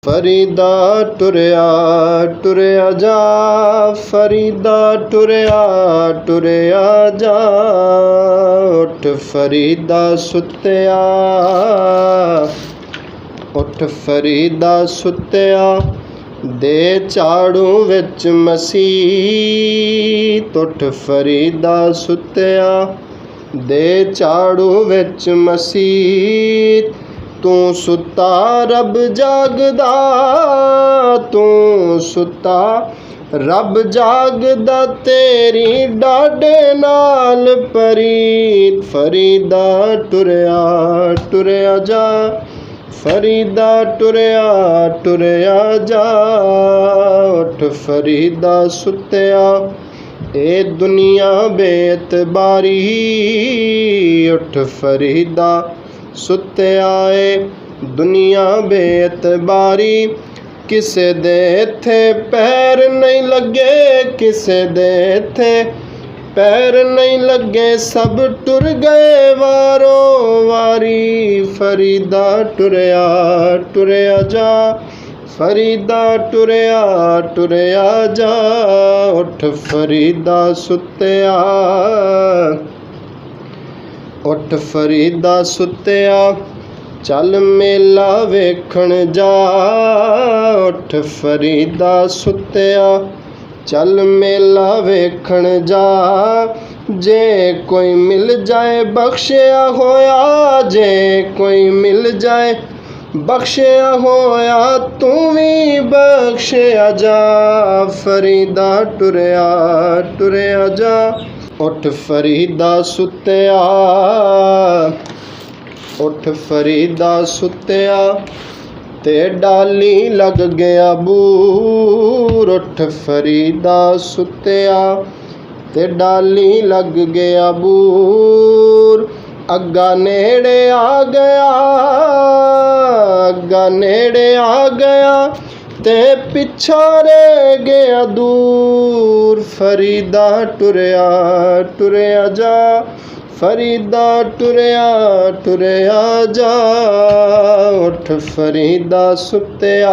ਫਰੀਦਾ ਟੁਰਿਆ ਟੁਰਿਆ ਜਾ, ਫਰੀਦਾ ਟੁਰਿਆ ਟੁਰਿਆ ਜਾ। ਉੱਠ ਫਰੀਦਾ ਸੁੱਤਿਆ, ਉੱਠ ਫਰੀਦਾ ਸੁੱਤਿਆ, ਦੇ ਝਾੜੂ ਵਿੱਚ ਮਸੀਤ। ਉੱਠ ਫਰੀਦਾ ਸੁੱਤਿਆ, ਦੇ ਝਾੜੂ ਵਿੱਚ ਮਸੀਤ। ਤੂੰ ਸੁੱਤਾ ਰੱਬ ਜਾਗਦਾ, ਤੂੰ ਸੁੱਤਾ ਰੱਬ ਜਾਗਦਾ, ਤੇਰੀ ਡਾਢੇ ਨਾਲ ਪ੍ਰੀਤ। ਫਰੀਦਾ ਟੁਰਿਆ ਟੁਰਿਆ ਜਾ, ਫਰੀਦਾ ਟੁਰਿਆ ਟੁਰਿਆ ਜਾ। ਉੱਠ ਫਰੀਦਾ ਸੁੱਤਿਆ, ਇਹ ਦੁਨੀਆ ਬੇਇਤਬਾਰੀ। ਉੱਠ ਫਰੀਦਾ ਸੁੱਤਿਆ, ਏ ਦੁਨੀਆ ਬੇਇਤਬਾਰੀ। ਕਿਸੇ ਦੇ ਇੱਥੇ ਪੈਰ ਨਹੀਂ ਲੱਗੇ, ਕਿਸੇ ਦੇ ਇੱਥੇ ਪੈਰ ਨਹੀਂ ਲੱਗੇ, ਸਭ ਟੁਰ ਗਏ ਵਾਰੋ ਵਾਰੀ। ਫਰੀਦਾ ਟੁਰਿਆ ਟੁਰਿਆ ਜਾ, ਫਰੀਦਾ ਟੁਰਿਆ ਟੁਰਿਆ ਜਾ। ਉੱਠ ਫਰੀਦਾ ਸੁੱਤਿਆ, ਉੱਠ ਫਰੀਦਾ ਸੁੱਤਿਆ, ਚੱਲ ਮੇਲਾ ਵੇਖਣ ਜਾ। ਉੱਠ ਫਰੀਦਾ ਸੁੱਤਿਆ, ਚੱਲ ਮੇਲਾ ਵੇਖਣ ਜਾ। ਜੇ ਕੋਈ ਮਿਲ ਜਾਏ ਬਖਸ਼ਿਆ ਹੋਇਆ, ਜੇ ਕੋਈ ਮਿਲ ਜਾਏ ਬਖਸ਼ਿਆ ਹੋਇਆ, ਤੂੰ ਵੀ ਬਖਸ਼ਿਆ ਜਾ। ਫਰੀਦਾ ਟੁਰਿਆ ਟੁਰਿਆ ਜਾ। ਉੱਠ ਫਰੀਦਾ ਸੁੱਤਿਆ, ਉੱਠ ਫਰੀਦਾ ਸੁੱਤਿਆ, ਤੇ ਡਾਲੀ ਲੱਗ ਗਿਆ ਬੂਰ। ਉੱਠ ਫਰੀਦਾ ਸੁੱਤਿਆ, ਤੇ ਡਾਲੀ ਲੱਗ ਗਿਆ ਬੂਰ। ਅੱਗਾ ਨੇੜੇ ਆ ਗਿਆ, ਅੱਗਾ ਨੇੜੇ ਆ ਗਿਆ, ਤੇ ਪਿੱਛਾ ਰਹਿ ਗਿਆ ਦੂਰ। ਫਰੀਦਾ ਟੁਰਿਆ ਟੁਰਿਆ ਜਾ, ਫਰੀਦਾ ਟੁਰਿਆ ਟੁਰਿਆ ਜਾ। ਉੱਠ ਫਰੀਦਾ ਸੁੱਤਿਆ।